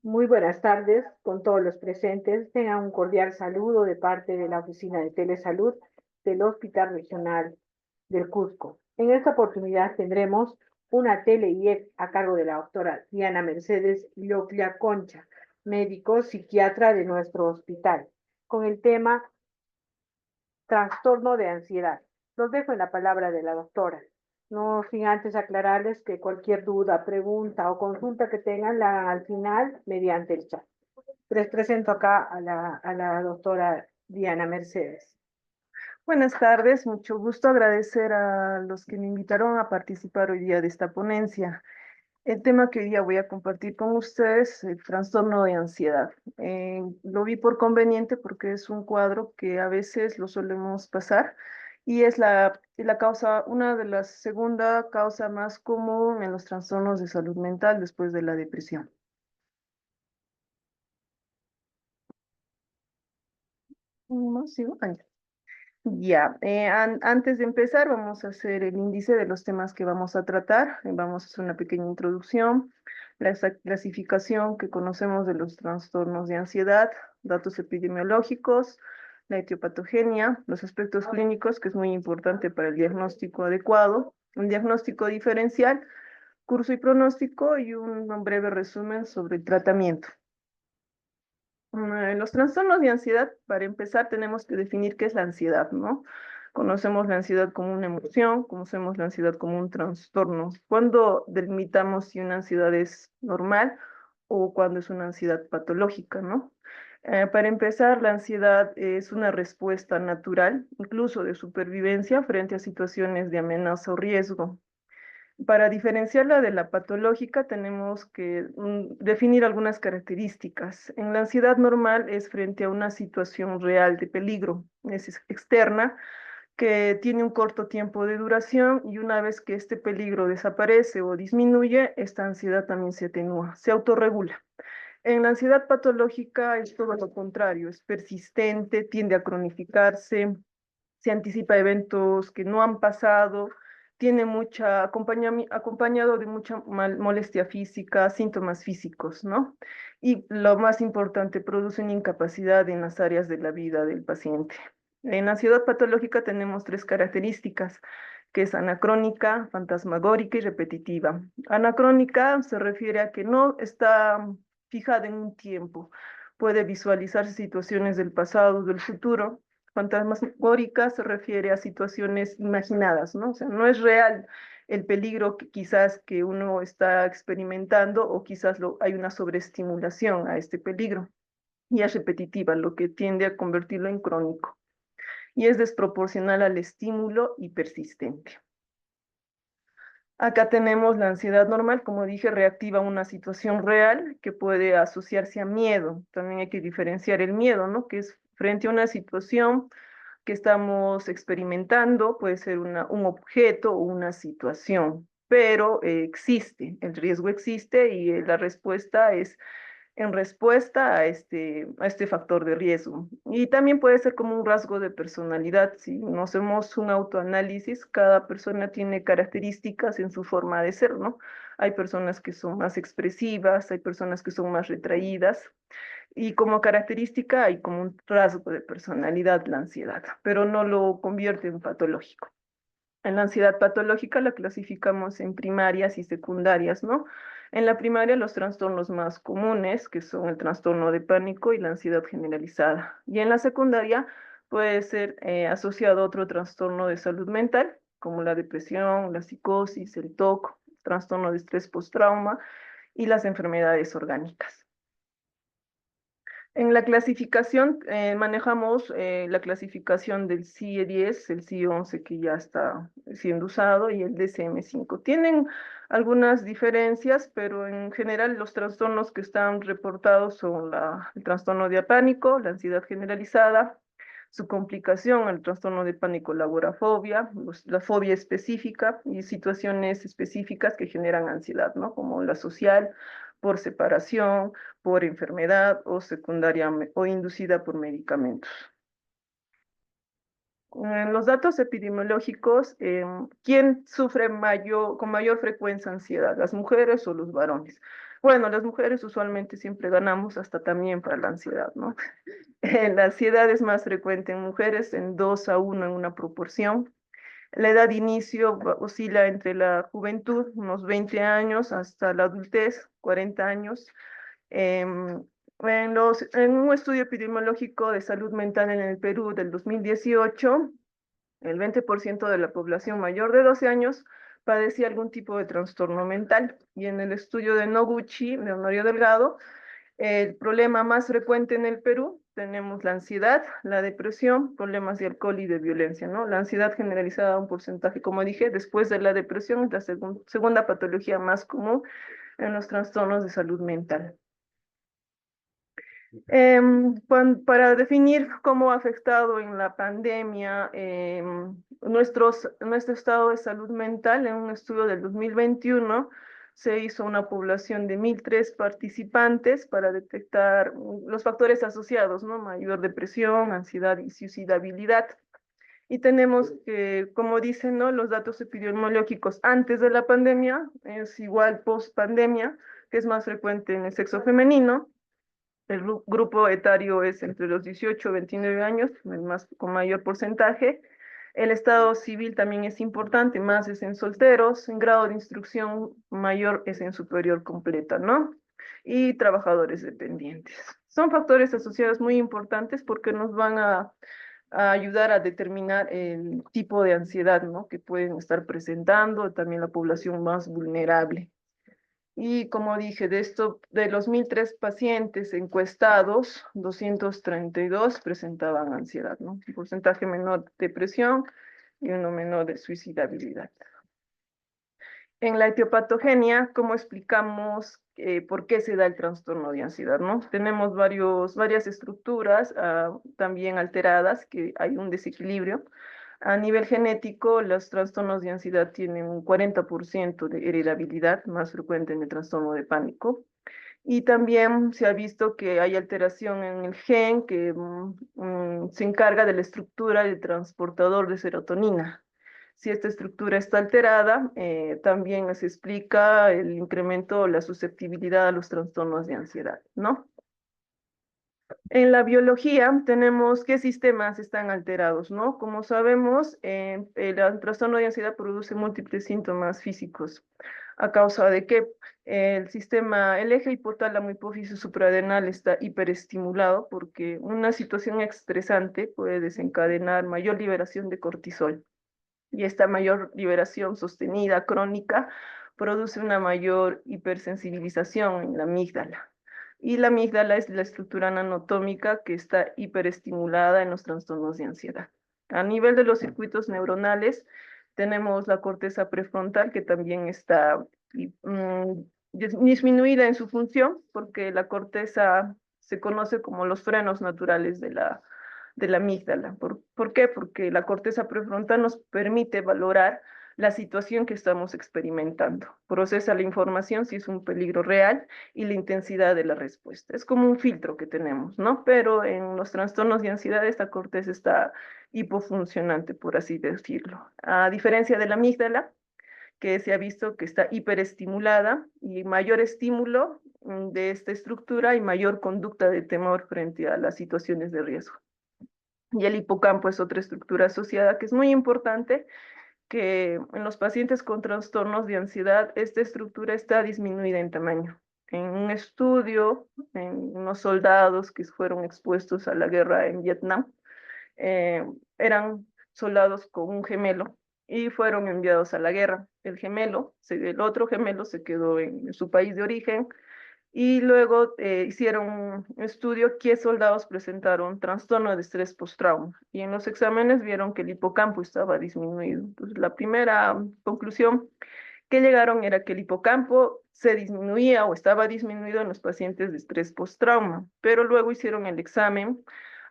Muy buenas tardes con todos los presentes. Tengan un cordial saludo de parte de la Oficina de Telesalud del Hospital Regional del Cusco. En esta oportunidad tendremos una tele-IEC a cargo de la doctora Diana Mercedes Lloclia Concha, médico psiquiatra de nuestro hospital, con el tema trastorno de ansiedad. Los dejo en la palabra de la doctora. No sin antes aclararles que cualquier duda, pregunta o consulta que tengan la hagan al final mediante el chat. Les presento acá a la doctora Diana Mercedes. Buenas tardes, mucho gusto agradecer a los que me invitaron a participar hoy día de esta ponencia. El tema que hoy día voy a compartir con ustedes es el trastorno de ansiedad. Lo vi por conveniente porque es un cuadro que a veces lo solemos pasar y es la causa, una de las segunda causa más común en los trastornos de salud mental después de la depresión. ¿No sigo? Ya, antes de empezar vamos a hacer el índice de los temas que vamos a tratar. Vamos a hacer una pequeña introducción, clasificación que conocemos de los trastornos de ansiedad, datos epidemiológicos, la etiopatogenia, los aspectos clínicos, que es muy importante para el diagnóstico adecuado, un diagnóstico diferencial, curso y pronóstico y un breve resumen sobre el tratamiento. Los trastornos de ansiedad, para empezar, tenemos que definir qué es la ansiedad, ¿no? Conocemos la ansiedad como una emoción, conocemos la ansiedad como un trastorno. ¿Cuándo delimitamos si una ansiedad es normal o cuando es una ansiedad patológica, ¿no? Para empezar, la ansiedad es una respuesta natural, incluso de supervivencia, frente a situaciones de amenaza o riesgo. Para diferenciarla de la patológica, tenemos que definir algunas características. En la ansiedad normal es frente a una situación real de peligro, es externa, que tiene un corto tiempo de duración y una vez que este peligro desaparece o disminuye, esta ansiedad también se atenúa, se autorregula. En la ansiedad patológica es todo lo contrario, es persistente, tiende a cronificarse, se anticipa eventos que no han pasado, tiene acompañado de mucha molestia física, síntomas físicos, ¿no? Y lo más importante, producen incapacidad en las áreas de la vida del paciente. En la ansiedad patológica tenemos tres características, que es anacrónica, fantasmagórica y repetitiva. Anacrónica se refiere a que no está fijada en un tiempo, puede visualizarse situaciones del pasado, del futuro. Fantasmagórica se refiere a situaciones imaginadas, ¿no? O sea, no es real el peligro que quizás que uno está experimentando o quizás hay una sobreestimulación a este peligro. Y es repetitiva, lo que tiende a convertirlo en crónico. Y es desproporcional al estímulo y persistente. Acá tenemos la ansiedad normal, como dije, reactiva a una situación real que puede asociarse a miedo. También hay que diferenciar el miedo, ¿no? Que es frente a una situación que estamos experimentando, puede ser un objeto o una situación, pero existe, el riesgo existe y la respuesta es en respuesta a este factor de riesgo. Y también puede ser como un rasgo de personalidad. Si no hacemos un autoanálisis, cada persona tiene características en su forma de ser, ¿no? Hay personas que son más expresivas, hay personas que son más retraídas, y como característica hay como un rasgo de personalidad la ansiedad, pero no lo convierte en patológico. En la ansiedad patológica la clasificamos en primarias y secundarias, ¿no? En la primaria los trastornos más comunes, que son el trastorno de pánico y la ansiedad generalizada. Y en la secundaria puede ser asociado a otro trastorno de salud mental, como la depresión, la psicosis, el TOC, trastorno de estrés postrauma y las enfermedades orgánicas. En la clasificación manejamos la clasificación del CIE-10, el CIE-11 que ya está siendo usado y el DSM-5. Tienen algunas diferencias, pero en general los trastornos que están reportados son el trastorno de pánico, la ansiedad generalizada, su complicación, el trastorno de pánico, la agorafobia, la fobia específica y situaciones específicas que generan ansiedad, ¿no? Como la social, por separación, por enfermedad o secundaria o inducida por medicamentos. En los datos epidemiológicos, ¿quién sufre con mayor frecuencia ansiedad, las mujeres o los varones? Bueno, las mujeres usualmente siempre ganamos hasta también para la ansiedad, ¿no? La ansiedad es más frecuente en mujeres en 2 a 1 en una proporción. La edad de inicio oscila entre la juventud, unos 20 años, hasta la adultez, 40 años. Em, en un estudio epidemiológico de salud mental en el Perú del 2018, el 20% de la población mayor de 12 años padecía algún tipo de trastorno mental. Y en el estudio de Noguchi, de Honorio Delgado, el problema más frecuente en el Perú, tenemos la ansiedad, la depresión, problemas de alcohol y de violencia, ¿no? La ansiedad generalizada, un porcentaje, como dije, después de la depresión, es la segunda patología más común en los trastornos de salud mental. Para definir cómo ha afectado en la pandemia nuestro estado de salud mental, en un estudio del 2021 se hizo una población de 1.003 participantes para detectar los factores asociados, ¿no? Mayor depresión, ansiedad y suicidabilidad. Y tenemos que, como dicen, ¿no? Los datos epidemiológicos antes de la pandemia es igual post pandemia, que es más frecuente en el sexo femenino. El grupo etario es entre los 18 y 29 años, con mayor porcentaje. El estado civil también es importante, más es en solteros, en grado de instrucción mayor es en superior completa, ¿no? Y trabajadores dependientes. Son factores asociados muy importantes porque nos van a ayudar a determinar el tipo de ansiedad, ¿no? Que pueden estar presentando, también la población más vulnerable. Y como dije, de los 1.003 pacientes encuestados, 232 presentaban ansiedad, ¿no? Un porcentaje menor de depresión y uno menor de suicidabilidad. En la etiopatogenia, ¿cómo explicamos por qué se da el trastorno de ansiedad, no? Tenemos varias estructuras también alteradas, que hay un desequilibrio. A nivel genético, los trastornos de ansiedad tienen un 40% de heredabilidad, más frecuente en el trastorno de pánico. Y también se ha visto que hay alteración en el gen que se encarga de la estructura del transportador de serotonina. Si esta estructura está alterada, también se explica el incremento o la susceptibilidad a los trastornos de ansiedad, ¿no? En la biología tenemos qué sistemas están alterados, ¿no? Como sabemos, el trastorno de ansiedad produce múltiples síntomas físicos. ¿A causa de que el eje hipotálamo hipófisis suprarrenal está hiperestimulado porque una situación estresante puede desencadenar mayor liberación de cortisol? Y esta mayor liberación sostenida, crónica, produce una mayor hipersensibilización en la amígdala. Y la amígdala es la estructura anatómica que está hiperestimulada en los trastornos de ansiedad. A nivel de los circuitos neuronales, tenemos la corteza prefrontal que también está disminuida en su función, porque la corteza se conoce como los frenos naturales de la amígdala. ¿Por qué? Porque la corteza prefrontal nos permite valorar la situación que estamos experimentando. Procesa la información si es un peligro real y la intensidad de la respuesta. Es como un filtro que tenemos, ¿no? Pero en los trastornos de ansiedad esta corteza está hipofuncionante, por así decirlo. A diferencia de la amígdala, que se ha visto que está hiperestimulada y mayor estímulo de esta estructura y mayor conducta de temor frente a las situaciones de riesgo. Y el hipocampo es otra estructura asociada que es muy importante, que en los pacientes con trastornos de ansiedad, esta estructura está disminuida en tamaño. En un estudio, en unos soldados que fueron expuestos a la guerra en Vietnam, eran soldados con un gemelo y fueron enviados a la guerra. El otro gemelo se quedó en su país de origen y luego hicieron un estudio qué soldados presentaron trastorno de estrés postrauma y en los exámenes vieron que el hipocampo estaba disminuido. Entonces, la primera conclusión que llegaron era que el hipocampo se disminuía o estaba disminuido en los pacientes de estrés postrauma, pero luego hicieron el examen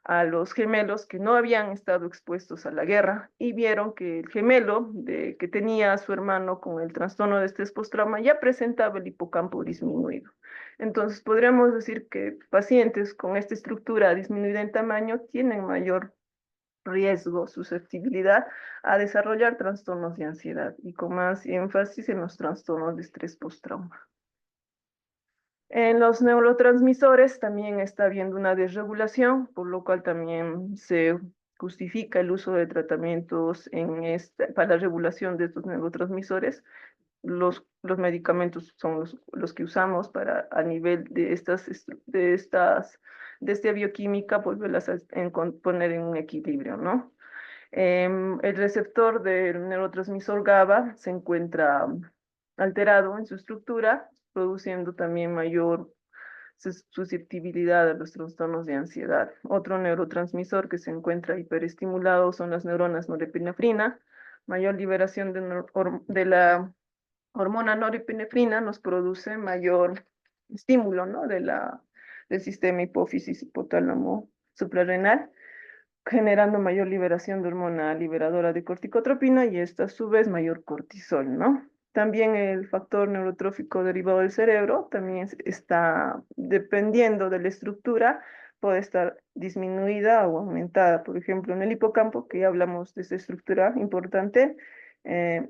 a los gemelos que no habían estado expuestos a la guerra y vieron que el gemelo que tenía a su hermano con el trastorno de estrés postrauma ya presentaba el hipocampo disminuido. Entonces, podríamos decir que pacientes con esta estructura disminuida en tamaño tienen mayor riesgo, susceptibilidad a desarrollar trastornos de ansiedad y con más énfasis en los trastornos de estrés postrauma. En los neurotransmisores también está habiendo una desregulación, por lo cual también se justifica el uso de tratamientos para la regulación de estos neurotransmisores. Los medicamentos son los que usamos para a nivel de de esta bioquímica, volverlas poner en un equilibrio, ¿no? El receptor del neurotransmisor GABA se encuentra alterado en su estructura, produciendo también mayor susceptibilidad a los trastornos de ansiedad. Otro neurotransmisor que se encuentra hiperestimulado son las neuronas norepinefrina. Mayor liberación de la hormona norepinefrina nos produce mayor estímulo, ¿no? Del sistema hipófisis hipotálamo suprarrenal, generando mayor liberación de hormona liberadora de corticotropina y esta a su vez mayor cortisol, ¿no? También el factor neurotrófico derivado del cerebro también está, dependiendo de la estructura, puede estar disminuida o aumentada. Por ejemplo, en el hipocampo, que ya hablamos de esta estructura importante, se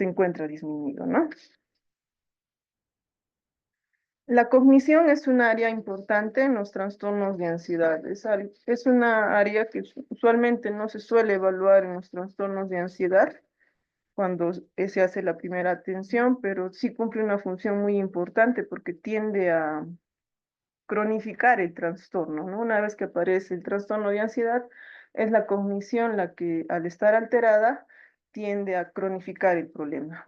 encuentra disminuido, ¿no? La cognición es un área importante en los trastornos de ansiedad. Es una área que usualmente no se suele evaluar en los trastornos de ansiedad cuando se hace la primera atención, pero sí cumple una función muy importante porque tiende a cronificar el trastorno, ¿no? Una vez que aparece el trastorno de ansiedad, es la cognición la que al estar alterada tiende a cronificar el problema.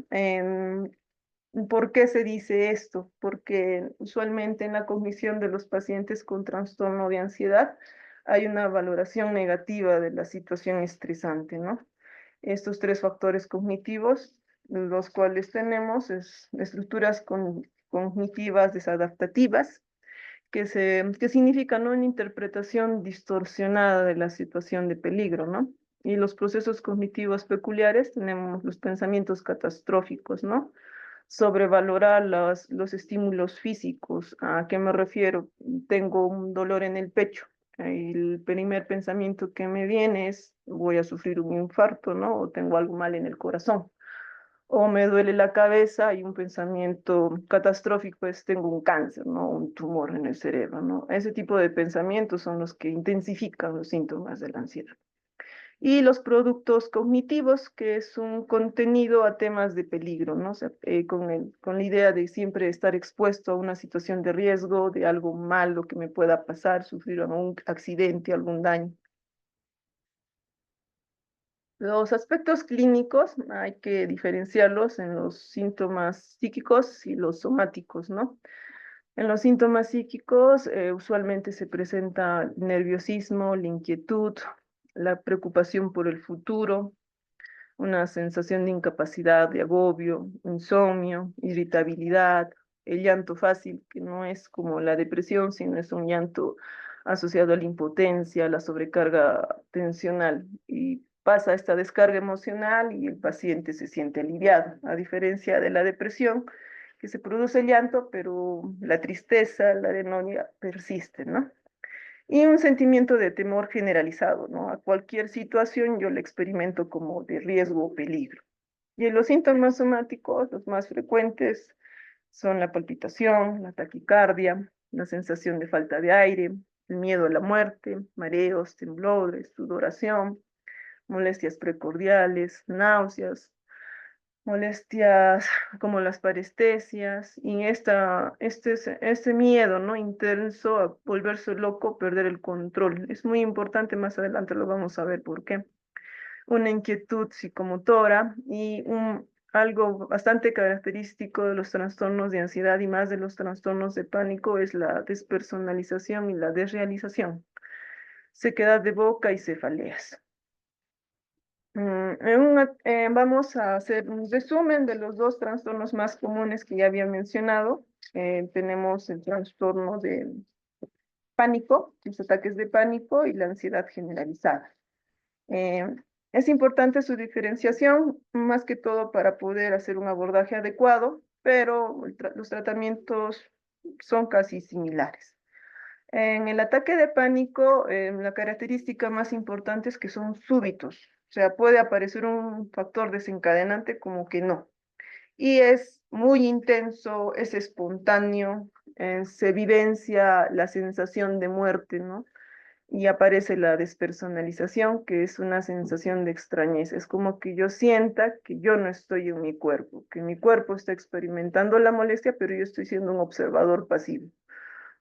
¿Por qué se dice esto? Porque usualmente en la cognición de los pacientes con trastorno de ansiedad hay una valoración negativa de la situación estresante, ¿no? Estos tres factores cognitivos, los cuales tenemos, es estructuras cognitivas desadaptativas, que significan, ¿no? Una interpretación distorsionada de la situación de peligro, ¿no? Y los procesos cognitivos peculiares tenemos los pensamientos catastróficos, ¿no? Sobrevalorar los estímulos físicos. ¿A qué me refiero? Tengo un dolor en el pecho. El primer pensamiento que me viene es voy a sufrir un infarto, ¿no? O tengo algo mal en el corazón. O me duele la cabeza y un pensamiento catastrófico es tengo un cáncer, ¿no? Un tumor en el cerebro, ¿no? Ese tipo de pensamientos son los que intensifican los síntomas de la ansiedad. Y los productos cognitivos, que es un contenido a temas de peligro, ¿no? O sea, con la idea de siempre estar expuesto a una situación de riesgo, de algo malo que me pueda pasar, sufrir algún accidente, algún daño. Los aspectos clínicos hay que diferenciarlos en los síntomas psíquicos y los somáticos, ¿no? En los síntomas psíquicos usualmente se presenta nerviosismo, la inquietud, la preocupación por el futuro, una sensación de incapacidad, de agobio, insomnio, irritabilidad, el llanto fácil, que no es como la depresión, sino es un llanto asociado a la impotencia, a la sobrecarga tensional. Y pasa esta descarga emocional y el paciente se siente aliviado, a diferencia de la depresión, que se produce el llanto, pero la tristeza, la anedonia persiste, ¿no? Y un sentimiento de temor generalizado, ¿no? A cualquier situación yo le experimento como de riesgo o peligro. Y en los síntomas somáticos, los más frecuentes son la palpitación, la taquicardia, la sensación de falta de aire, el miedo a la muerte, mareos, temblores, sudoración, molestias precordiales, náuseas, molestias como las parestesias y este miedo, ¿no? Intenso a volverse loco, perder el control. Es muy importante, más adelante lo vamos a ver por qué. Una inquietud psicomotora y algo bastante característico de los trastornos de ansiedad y más de los trastornos de pánico es la despersonalización y la desrealización. Sequedad de boca y cefaleas. Vamos a hacer un resumen de los dos trastornos más comunes que ya había mencionado. Tenemos el trastorno de pánico, los ataques de pánico y la ansiedad generalizada. Eh, es importante su diferenciación, más que todo para poder hacer un abordaje adecuado, pero los tratamientos son casi similares. En el ataque de pánico, la característica más importante es que son súbitos. O sea, puede aparecer un factor desencadenante como que no. Y es muy intenso, es espontáneo, se vivencia la sensación de muerte, ¿no? Y aparece la despersonalización, que es una sensación de extrañeza. Es como que yo sienta que yo no estoy en mi cuerpo, que mi cuerpo está experimentando la molestia, pero yo estoy siendo un observador pasivo.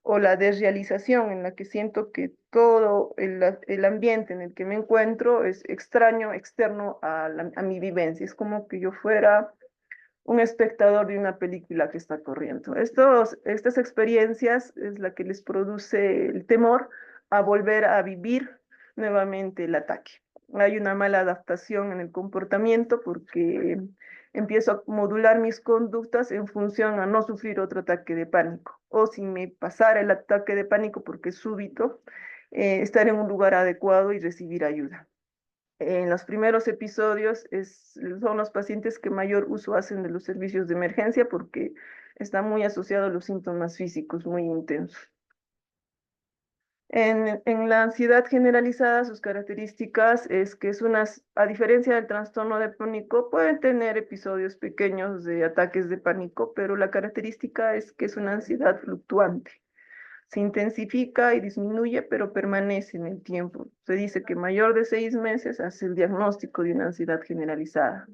O la desrealización, en la que siento que todo el ambiente en el que me encuentro es extraño, externo a mi vivencia. Es como que yo fuera un espectador de una película que está corriendo. Estas experiencias es la que les produce el temor a volver a vivir nuevamente el ataque. Hay una mala adaptación en el comportamiento porque empiezo a modular mis conductas en función a no sufrir otro ataque de pánico. O si me pasara el ataque de pánico porque es súbito, estar en un lugar adecuado y recibir ayuda. En los primeros episodios son los pacientes que mayor uso hacen de los servicios de emergencia porque está muy asociado a los síntomas físicos muy intensos. En la ansiedad generalizada, sus características es que a diferencia del trastorno de pánico, pueden tener episodios pequeños de ataques de pánico, pero la característica es que es una ansiedad fluctuante. Se intensifica y disminuye, pero permanece en el tiempo. Se dice que mayor de 6 meses hace el diagnóstico de una ansiedad generalizada.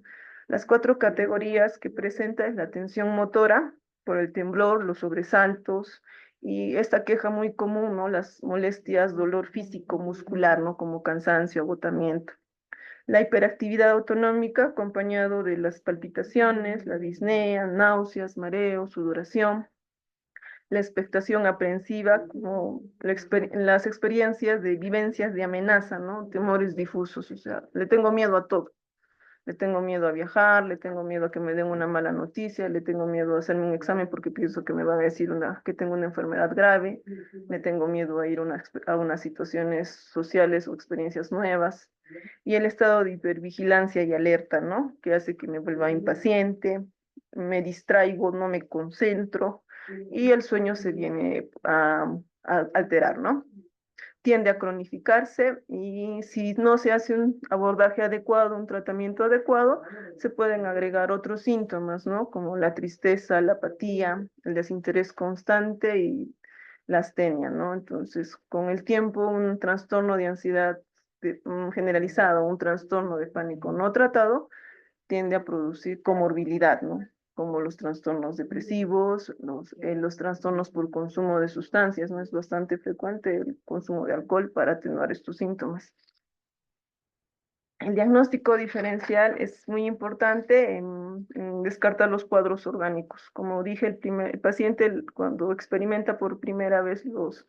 Las 4 categorías que presenta es la tensión motora, por el temblor, los sobresaltos, y esta queja muy común, ¿no? Las molestias, dolor físico, muscular, ¿no? Como cansancio, agotamiento. La hiperactividad autonómica, acompañado de las palpitaciones, la disnea, náuseas, mareo, sudoración. La expectación aprensiva, como las experiencias de vivencias de amenaza, ¿no? Temores difusos, o sea, le tengo miedo a todo. Le tengo miedo a viajar, le tengo miedo a que me den una mala noticia, le tengo miedo a hacerme un examen porque pienso que me van a decir que tengo una enfermedad grave, le tengo miedo a ir a unas situaciones sociales o experiencias nuevas. Y el estado de hipervigilancia y alerta, ¿no? Que hace que me vuelva impaciente, me distraigo, no me concentro y el sueño se viene a alterar, ¿no? Tiende a cronificarse y si no se hace un abordaje adecuado, un tratamiento adecuado, se pueden agregar otros síntomas, ¿no? Como la tristeza, la apatía, el desinterés constante y la astenia, ¿no? Entonces, con el tiempo, un trastorno de ansiedad generalizado, un trastorno de pánico no tratado, tiende a producir comorbilidad, ¿no? Como los trastornos depresivos, los trastornos por consumo de sustancias, ¿no? Es bastante frecuente el consumo de alcohol para atenuar estos síntomas. El diagnóstico diferencial es muy importante en descartar los cuadros orgánicos. Como dije, el paciente cuando experimenta por primera vez los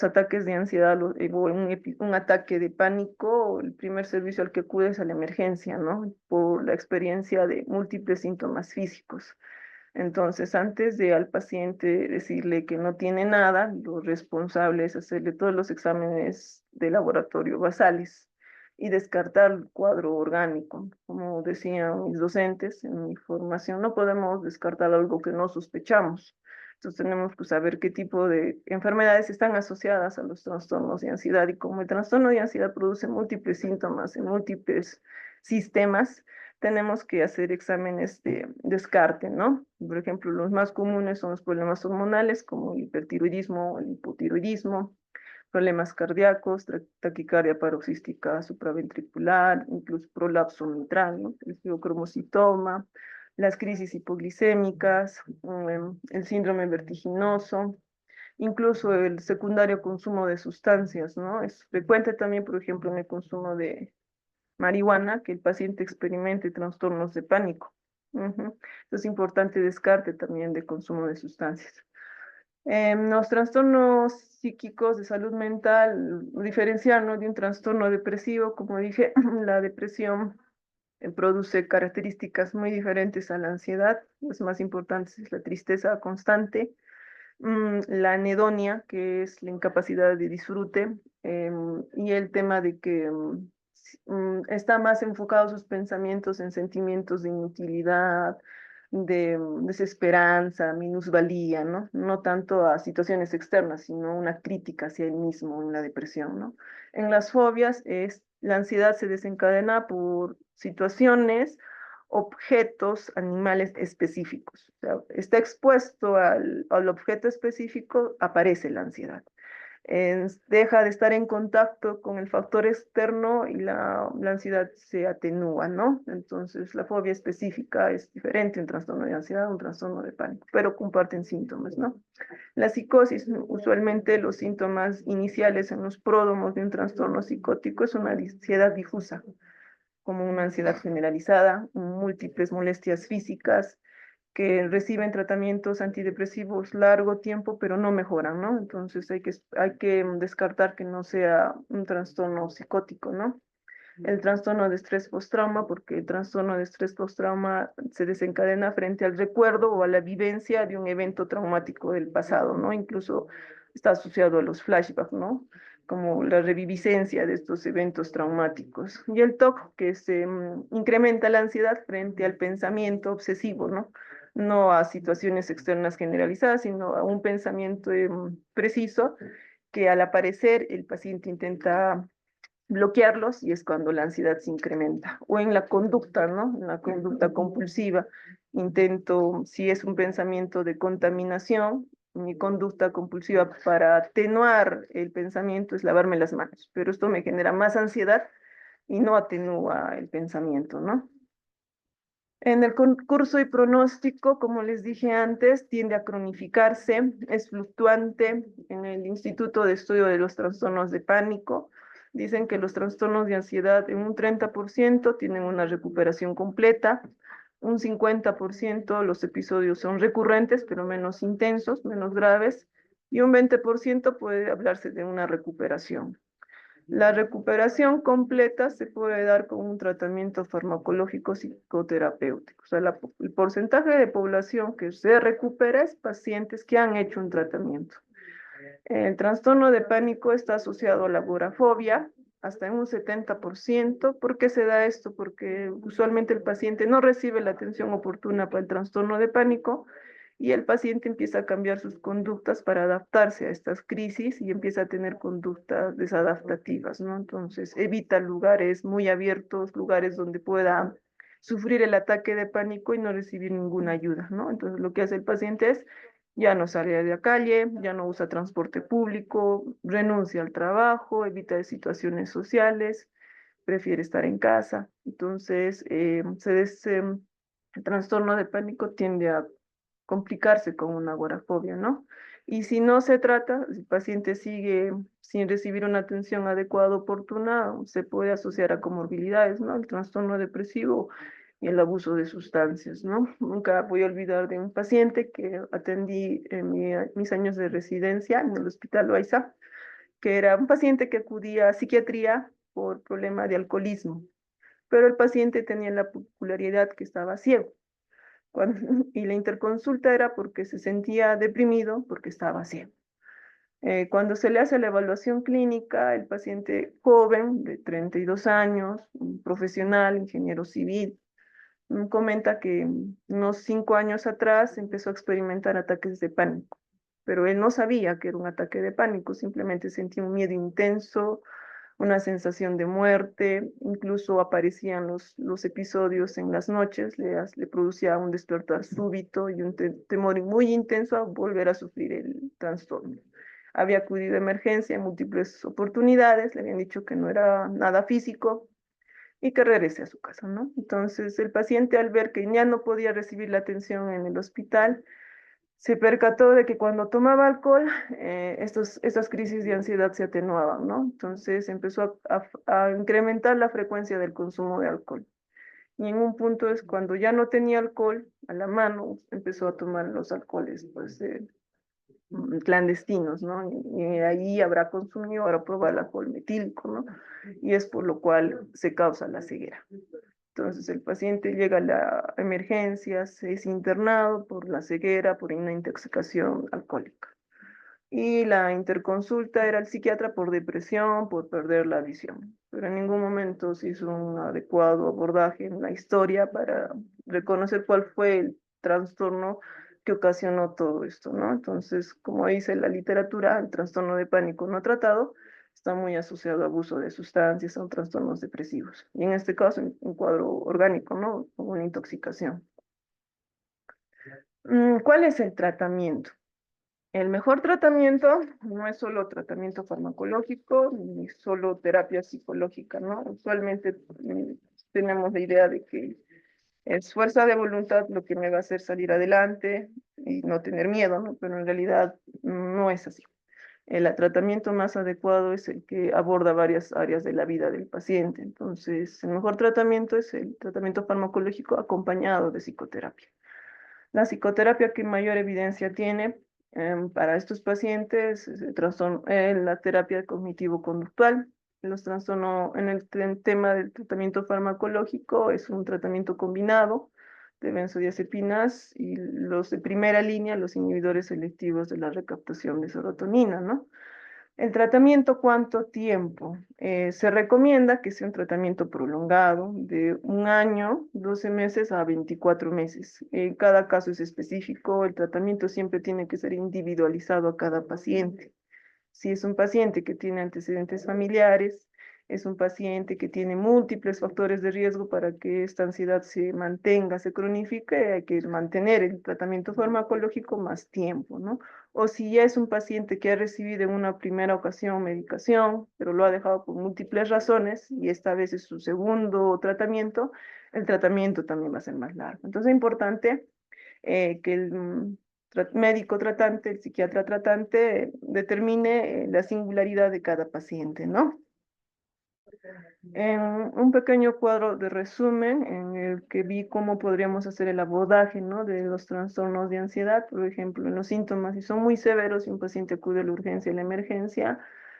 ataques de ansiedad o un ataque de pánico, el primer servicio al que acude es a la emergencia, ¿no? Por la experiencia de múltiples síntomas físicos. Entonces, antes de al paciente decirle que no tiene nada, lo responsable es hacerle todos los exámenes de laboratorio basales y descartar el cuadro orgánico. Como decían mis docentes en mi formación, no podemos descartar algo que no sospechamos. Entonces tenemos que saber qué tipo de enfermedades están asociadas a los trastornos de ansiedad y como el trastorno de ansiedad produce múltiples síntomas en múltiples sistemas, tenemos que hacer exámenes de descarte, ¿no? Por ejemplo, los más comunes son los problemas hormonales como el hipertiroidismo, el hipotiroidismo, problemas cardíacos, taquicardia paroxística supraventricular, incluso prolapso mitral, ¿no? El fibrocromocitoma, las crisis hipoglicémicas, el síndrome vertiginoso, incluso el secundario consumo de sustancias, ¿no? Es frecuente también, por ejemplo, en el consumo de marihuana que el paciente experimente trastornos de pánico. Es importante descarte también de consumo de sustancias. Los trastornos psíquicos de salud mental, diferenciar, ¿no? De un trastorno depresivo, como dije, la depresión produce características muy diferentes a la ansiedad. Las más importantes es la tristeza constante, la anedonia, que es la incapacidad de disfrute, y el tema de que está más enfocado sus pensamientos en sentimientos de inutilidad, de desesperanza, minusvalía, ¿no? No tanto a situaciones externas, sino una crítica hacia él mismo en la depresión, ¿no? En las fobias la ansiedad se desencadena por situaciones objetos, animales específicos. O sea, está expuesto al objeto específico, aparece la ansiedad. Deja de estar en contacto con el factor externo y la ansiedad se atenúa, ¿no? Entonces, la fobia específica es diferente, un trastorno de ansiedad, un trastorno de pánico, pero comparten síntomas, ¿no? La psicosis, usualmente los síntomas iniciales en los pródromos de un trastorno psicótico es una ansiedad difusa, como una ansiedad generalizada, múltiples molestias físicas, que reciben tratamientos antidepresivos largo tiempo, pero no mejoran, ¿no? Entonces hay que descartar que no sea un trastorno psicótico, ¿no? El trastorno de estrés postrauma, porque el trastorno de estrés postrauma se desencadena frente al recuerdo o a la vivencia de un evento traumático del pasado, ¿no? Incluso está asociado a los flashbacks, ¿no? Como la reviviscencia de estos eventos traumáticos. Y el TOC, que se incrementa la ansiedad frente al pensamiento obsesivo, ¿no? No a situaciones externas generalizadas, sino a un pensamiento preciso que al aparecer el paciente intenta bloquearlos y es cuando la ansiedad se incrementa. O en la conducta, ¿no? En la conducta compulsiva. Intento, si es un pensamiento de contaminación, mi conducta compulsiva para atenuar el pensamiento es lavarme las manos, pero esto me genera más ansiedad y no atenúa el pensamiento, ¿no? En el concurso y pronóstico, como les dije antes, tiende a cronificarse, es fluctuante. En el Instituto de Estudio de los Trastornos de Pánico, dicen que los trastornos de ansiedad en un 30% tienen una recuperación completa, un 50% los episodios son recurrentes, pero menos intensos, menos graves, y un 20% puede hablarse de una recuperación. La recuperación completa se puede dar con un tratamiento farmacológico psicoterapéutico. O sea, el porcentaje de población que se recupera es pacientes que han hecho un tratamiento. El trastorno de pánico está asociado a la agorafobia, hasta en un 70%. ¿Por qué se da esto? Porque usualmente el paciente no recibe la atención oportuna para el trastorno de pánico y el paciente empieza a cambiar sus conductas para adaptarse a estas crisis y empieza a tener conductas desadaptativas, ¿no? Entonces evita lugares muy abiertos, lugares donde pueda sufrir el ataque de pánico y no recibir ninguna ayuda, ¿no? Entonces lo que hace el paciente es ya no sale a la calle, ya no usa transporte público, renuncia al trabajo, evita situaciones sociales, prefiere estar en casa. Entonces, el trastorno de pánico tiende a complicarse con una agorafobia, ¿no? Y si no se trata, si el paciente sigue sin recibir una atención adecuada, oportuna, se puede asociar a comorbilidades, ¿no? El trastorno depresivo y el abuso de sustancias, ¿no? Nunca voy a olvidar de un paciente que atendí en mis años de residencia en el Hospital Loaiza, que era un paciente que acudía a psiquiatría por problema de alcoholismo, pero el paciente tenía la peculiaridad que estaba ciego. Y la interconsulta era porque se sentía deprimido porque estaba ciego. Cuando se le hace la evaluación clínica, el paciente joven de 32 años, un profesional, ingeniero civil, comenta que unos 5 años atrás empezó a experimentar ataques de pánico, pero él no sabía que era un ataque de pánico, simplemente sentía un miedo intenso, una sensación de muerte, incluso aparecían los episodios en las noches, le producía un despertar súbito y un temor muy intenso a volver a sufrir el trastorno. Había acudido a emergencia en múltiples oportunidades, le habían dicho que no era nada físico y que regrese a su casa, ¿no? Entonces el paciente al ver que ya no podía recibir la atención en el hospital, se percató de que cuando tomaba alcohol, estas crisis de ansiedad se atenuaban, ¿no? Entonces empezó a incrementar la frecuencia del consumo de alcohol. Y en un punto es cuando ya no tenía alcohol a la mano, empezó a tomar los alcoholes, pues, clandestinos, ¿no? Y ahí habrá consumido, habrá probado el alcohol metílico, ¿no? Y es por lo cual se causa la ceguera. Entonces el paciente llega a la emergencia, se es internado por la ceguera, por una intoxicación alcohólica. Y la interconsulta era el psiquiatra por depresión, por perder la visión. Pero en ningún momento se hizo un adecuado abordaje en la historia para reconocer cuál fue el trastorno que ocasionó todo esto, ¿no? Entonces, como dice la literatura, el trastorno de pánico no tratado está muy asociado a abuso de sustancias o trastornos depresivos. Y en este caso, un cuadro orgánico, ¿no? Como una intoxicación. ¿Cuál es el tratamiento? El mejor tratamiento no es solo tratamiento farmacológico ni solo terapia psicológica, ¿no? Usualmente tenemos la idea de que es fuerza de voluntad lo que me va a hacer salir adelante y no tener miedo, ¿no? Pero en realidad no es así. El tratamiento más adecuado es el que aborda varias áreas de la vida del paciente. Entonces, el mejor tratamiento es el tratamiento farmacológico acompañado de psicoterapia. La psicoterapia que mayor evidencia tiene para estos pacientes es la terapia cognitivo-conductual. Los trastornos en el tema del tratamiento farmacológico es un tratamiento combinado de benzodiazepinas y los de primera línea, los inhibidores selectivos de la recaptación de serotonina, ¿no? El tratamiento, ¿cuánto tiempo? Se recomienda que sea un tratamiento prolongado de 1 año, 12 meses a 24 meses. Cada caso es específico, el tratamiento siempre tiene que ser individualizado a cada paciente. Si es un paciente que tiene antecedentes familiares, es un paciente que tiene múltiples factores de riesgo para que esta ansiedad se mantenga, se cronifique, hay que mantener el tratamiento farmacológico más tiempo, ¿no? O si ya es un paciente que ha recibido en una primera ocasión medicación, pero lo ha dejado por múltiples razones y esta vez es su segundo tratamiento, el tratamiento también va a ser más largo. Entonces es importante que el médico tratante, el psiquiatra tratante, determine la singularidad de cada paciente, ¿no? En un pequeño cuadro de resumen en el que vi cómo podríamos hacer el abordaje, ¿no? De los trastornos de ansiedad, por ejemplo, en los síntomas, si son muy severos y un paciente acude a la urgencia y la emergencia,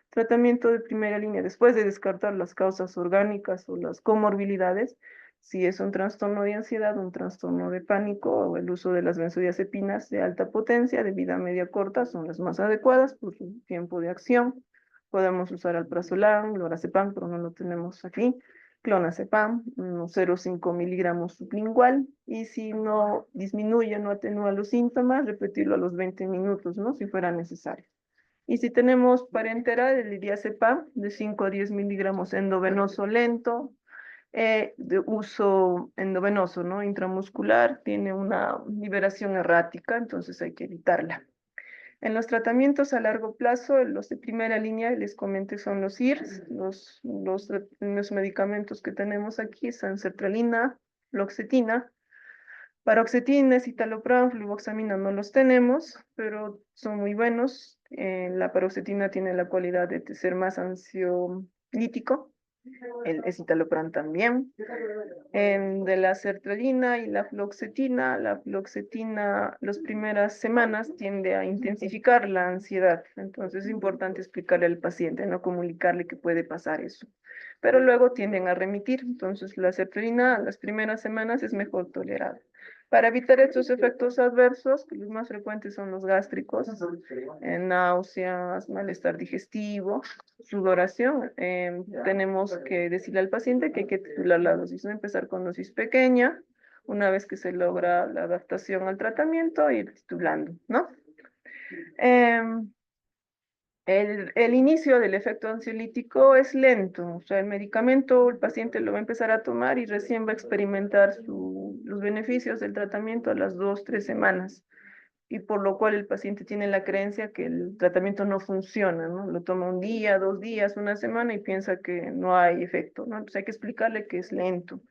tratamiento de primera línea, después de descartar las causas orgánicas o las comorbilidades, si es un trastorno de ansiedad, un trastorno de pánico o el uso de las benzodiazepinas de alta potencia, de vida media corta, son las más adecuadas por su tiempo de acción. Podemos usar alprazolam, lorazepam, pero no lo tenemos aquí. Clonazepam, 0,5 miligramos sublingual. Y si no disminuye, no atenúa los síntomas, repetirlo a los 20 minutos, ¿no? Si fuera necesario. Y si tenemos parenteral, el diazepam, de 5 a 10 miligramos endovenoso lento, de uso endovenoso, ¿no? Intramuscular, tiene una liberación errática, entonces hay que evitarla. En los tratamientos a largo plazo, los de primera línea, les comento, son los IRS, los medicamentos que tenemos aquí son sertralina, fluoxetina, paroxetina, citalopram, fluvoxamina no los tenemos, pero son muy buenos. La paroxetina tiene la cualidad de ser más ansiolítico, el escitalopram también. De la sertralina y la fluoxetina las primeras semanas tiende a intensificar la ansiedad. Entonces es importante explicarle al paciente, no comunicarle que puede pasar eso. Pero luego tienden a remitir. Entonces la sertralina las primeras semanas es mejor tolerada. Para evitar estos efectos adversos, que los más frecuentes son los gástricos, náuseas, malestar digestivo, sudoración, tenemos que decirle al paciente que hay que titular la dosis, ¿no? Empezar con dosis pequeña, una vez que se logra la adaptación al tratamiento, ir titulando, ¿no? Em, el inicio del efecto ansiolítico es lento, o sea, el medicamento el paciente lo va a empezar a tomar y recién va a experimentar los beneficios del tratamiento a las 2, 3 semanas, y por lo cual el paciente tiene la creencia que el tratamiento no funciona, ¿no? Lo toma un día, 2 días, una semana y piensa que no hay efecto, ¿no? Entonces hay que explicarle que es lento.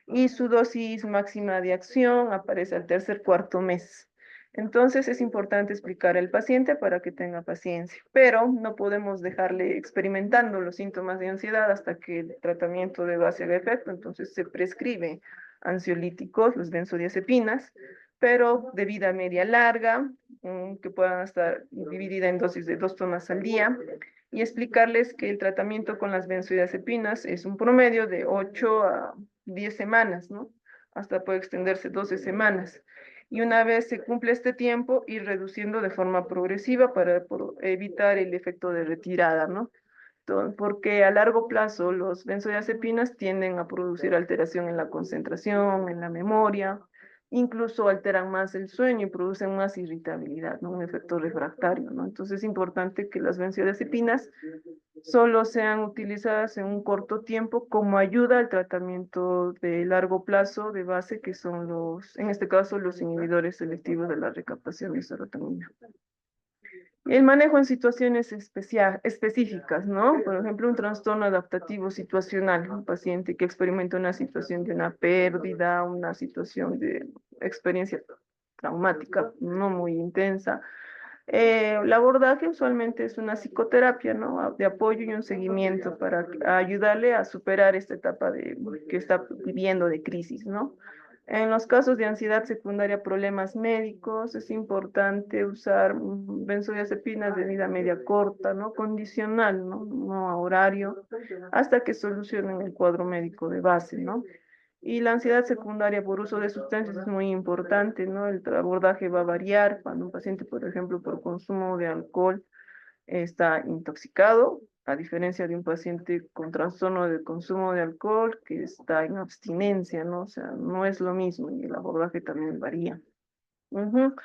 Y su dosis máxima de acción aparece al tercer, cuarto mes. Entonces es importante explicar al paciente para que tenga paciencia, pero no podemos dejarle experimentando los síntomas de ansiedad hasta que el tratamiento de base haga efecto. Entonces se prescribe ansiolíticos, los benzodiazepinas, pero de vida media larga, que puedan estar dividida en dosis de 2 tomas al día, y explicarles que el tratamiento con las benzodiazepinas es un promedio de 8 a 10 semanas, ¿no? Hasta puede extenderse 12 semanas. Y una vez se cumple este tiempo, ir reduciendo de forma progresiva para evitar el efecto de retirada, ¿no? Porque a largo plazo los benzodiazepinas tienden a producir alteración en la concentración, en la memoria, incluso alteran más el sueño y producen más irritabilidad, ¿no? Un efecto refractario, ¿no? Entonces es importante que las benzodiazepinas solo sean utilizadas en un corto tiempo como ayuda al tratamiento de largo plazo de base, que son en este caso, los inhibidores selectivos de la recaptación de serotonina. El manejo en situaciones específicas, ¿no? Por ejemplo, un trastorno adaptativo situacional, un paciente que experimenta una situación de una pérdida, una situación de experiencia traumática no muy intensa. El abordaje usualmente es una psicoterapia, ¿no? De apoyo y un seguimiento para ayudarle a superar esta etapa que está viviendo de crisis, ¿no? En los casos de ansiedad secundaria, problemas médicos, es importante usar benzodiazepinas de vida media corta, ¿no? Condicional, ¿no? No a horario, hasta que solucionen el cuadro médico de base, ¿no? Y la ansiedad secundaria por uso de sustancias es muy importante, ¿no? El abordaje va a variar cuando un paciente, por ejemplo, por consumo de alcohol está intoxicado, a diferencia de un paciente con trastorno de consumo de alcohol que está en abstinencia, ¿no? O sea, no es lo mismo y el abordaje también varía. Ujú.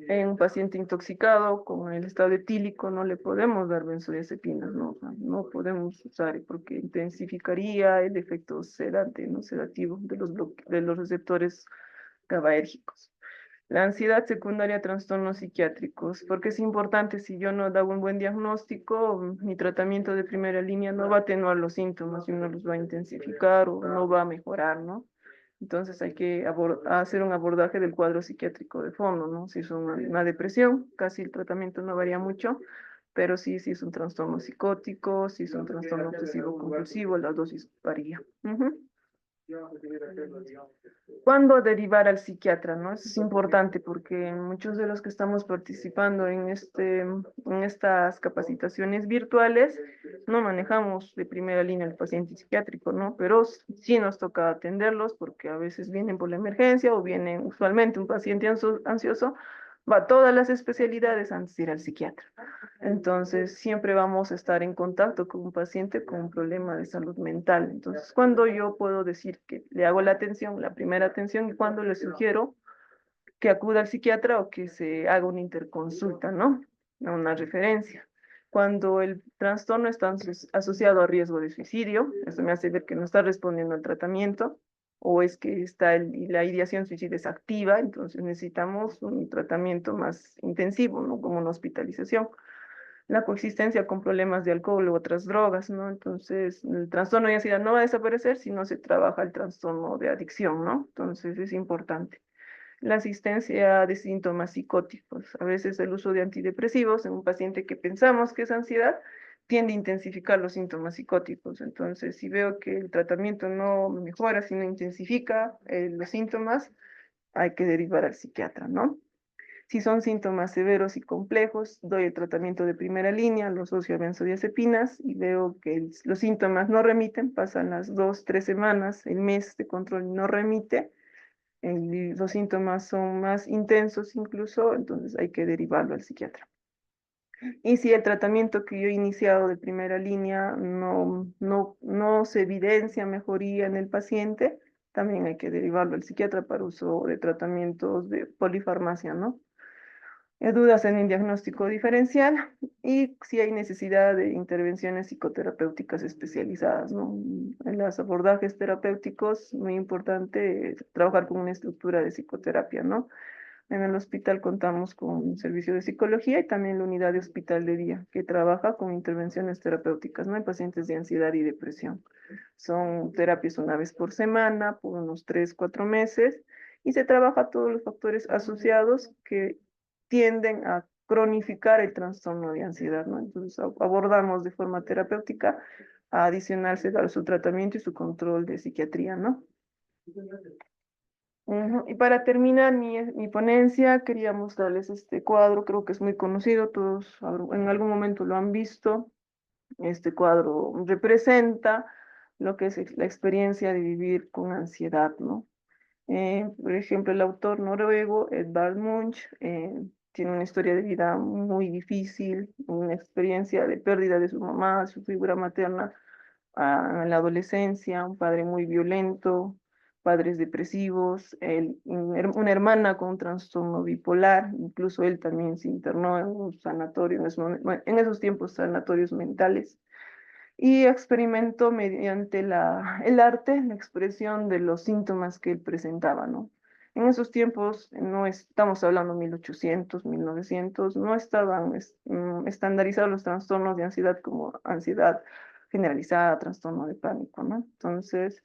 En un paciente intoxicado con el estado etílico no le podemos dar benzodiazepinas, ¿no? O sea, no podemos usar porque intensificaría el efecto sedante, ¿no? Sedativo de de los receptores GABAérgicos. La ansiedad secundaria a trastornos psiquiátricos, porque es importante, si yo no hago un buen diagnóstico, mi tratamiento de primera línea no va a atenuar los síntomas y no los va a intensificar o no va a mejorar, ¿no? Entonces hay que hacer un abordaje del cuadro psiquiátrico de fondo, ¿no? Si es una depresión, casi el tratamiento no varía mucho, pero sí, si es un trastorno psicótico, si es un trastorno obsesivo compulsivo, la dosis varía. Ujú. ¿Cuándo derivar al psiquiatra, no? Eso es importante porque muchos de los que estamos participando en estas capacitaciones virtuales no manejamos de primera línea el paciente psiquiátrico, ¿no? Pero sí nos toca atenderlos porque a veces vienen por la emergencia o vienen usualmente un paciente ansioso, va a todas las especialidades antes de ir al psiquiatra. Entonces, siempre vamos a estar en contacto con un paciente con un problema de salud mental. Entonces, cuando yo puedo decir que le hago la atención, la primera atención, y cuando le sugiero que acuda al psiquiatra o que se haga una interconsulta, ¿no? Una referencia. Cuando el trastorno está asociado a riesgo de suicidio, eso me hace ver que no está respondiendo al tratamiento, o es que la ideación suicida es activa, entonces necesitamos un tratamiento más intensivo, ¿no? Como una hospitalización, la coexistencia con problemas de alcohol u otras drogas, ¿no? Entonces, el trastorno de ansiedad no va a desaparecer si no se trabaja el trastorno de adicción, ¿no? Entonces, es importante. La asistencia de síntomas psicóticos. A veces el uso de antidepresivos en un paciente que pensamos que es ansiedad tiende a intensificar los síntomas psicóticos. Entonces, si veo que el tratamiento no mejora, sino intensifica los síntomas, hay que derivar al psiquiatra, ¿no? Si son síntomas severos y complejos, doy el tratamiento de primera línea, los asocio a benzodiazepinas y veo que los síntomas no remiten, pasan las 2, 3 semanas, el mes de control y no remite, y los síntomas son más intensos incluso, entonces hay que derivarlo al psiquiatra. Y si el tratamiento que yo he iniciado de primera línea no se evidencia mejoría en el paciente, también hay que derivarlo al psiquiatra para uso de tratamientos de polifarmacia, ¿no? Dudas en el diagnóstico diferencial y si hay necesidad de intervenciones psicoterapéuticas especializadas, ¿no? En los abordajes terapéuticos, muy importante trabajar con una estructura de psicoterapia, ¿no? En el hospital contamos con un servicio de psicología y también la unidad de hospital de día, que trabaja con intervenciones terapéuticas, ¿no? En pacientes de ansiedad y depresión. Son terapias una vez por semana, por unos 3, 4 meses, y se trabaja todos los factores asociados que tienden a cronificar el trastorno de ansiedad, ¿no? Entonces abordamos de forma terapéutica a adicionarse a su tratamiento y su control de psiquiatría, ¿no? Ujú. Y para terminar mi ponencia, quería mostrarles este cuadro, creo que es muy conocido, todos en algún momento lo han visto. Este cuadro representa lo que es la experiencia de vivir con ansiedad, ¿no? Por ejemplo, el autor noruego, Edvard Munch, tiene una historia de vida muy difícil, una experiencia de pérdida de su mamá, su figura materna, en la adolescencia, un padre muy violento, padres depresivos, una hermana con un trastorno bipolar, incluso él también se internó en un sanatorio, bueno, en esos tiempos sanatorios mentales, y experimentó mediante el arte la expresión de los síntomas que él presentaba, ¿no? En esos tiempos, no estamos hablando 1800, 1900, no estaban estandarizados los trastornos de ansiedad como ansiedad generalizada, trastorno de pánico, ¿no? Entonces,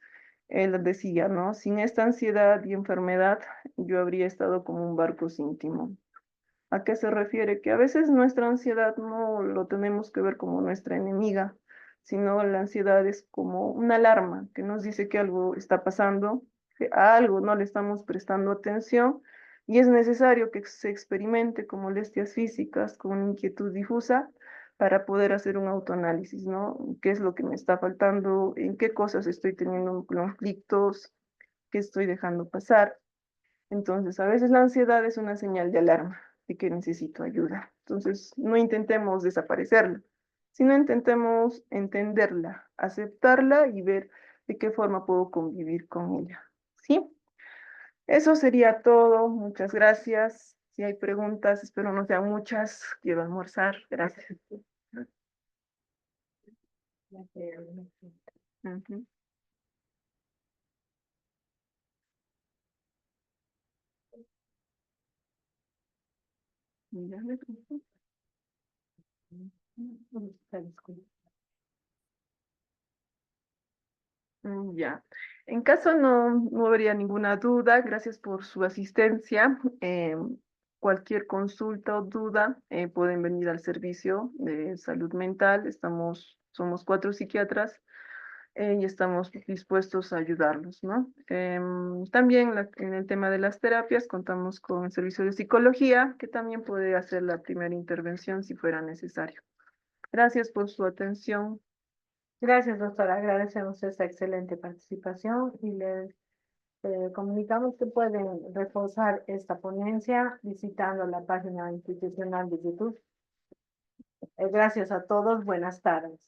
él decía, ¿no? Sin esta ansiedad y enfermedad, yo habría estado como un barco sin timón. ¿A qué se refiere? Que a veces nuestra ansiedad no lo tenemos que ver como nuestra enemiga, sino la ansiedad es como una alarma que nos dice que algo está pasando, que a algo no le estamos prestando atención y es necesario que se experimente con molestias físicas, con inquietud difusa, para poder hacer un autoanálisis, ¿no? ¿Qué es lo que me está faltando? ¿En qué cosas estoy teniendo conflictos? ¿Qué estoy dejando pasar? Entonces, a veces la ansiedad es una señal de alarma de que necesito ayuda. Entonces, no intentemos desaparecerla, sino intentemos entenderla, aceptarla y ver de qué forma puedo convivir con ella. ¿Sí? Eso sería todo. Muchas gracias. Si hay preguntas, espero no sean muchas. Quiero almorzar. Gracias. Ujú. Ya, ya. En caso no habría ninguna duda, gracias por su asistencia. Cualquier consulta o duda, pueden venir al servicio de salud mental. Somos 4 psiquiatras y estamos dispuestos a ayudarlos, ¿no? También en el tema de las terapias contamos con el servicio de psicología, que también puede hacer la primera intervención si fuera necesario. Gracias por su atención. Gracias, doctora. Agradecemos esta excelente participación y les comunicamos que pueden reforzar esta ponencia visitando la página institucional de YouTube. Gracias a todos. Buenas tardes.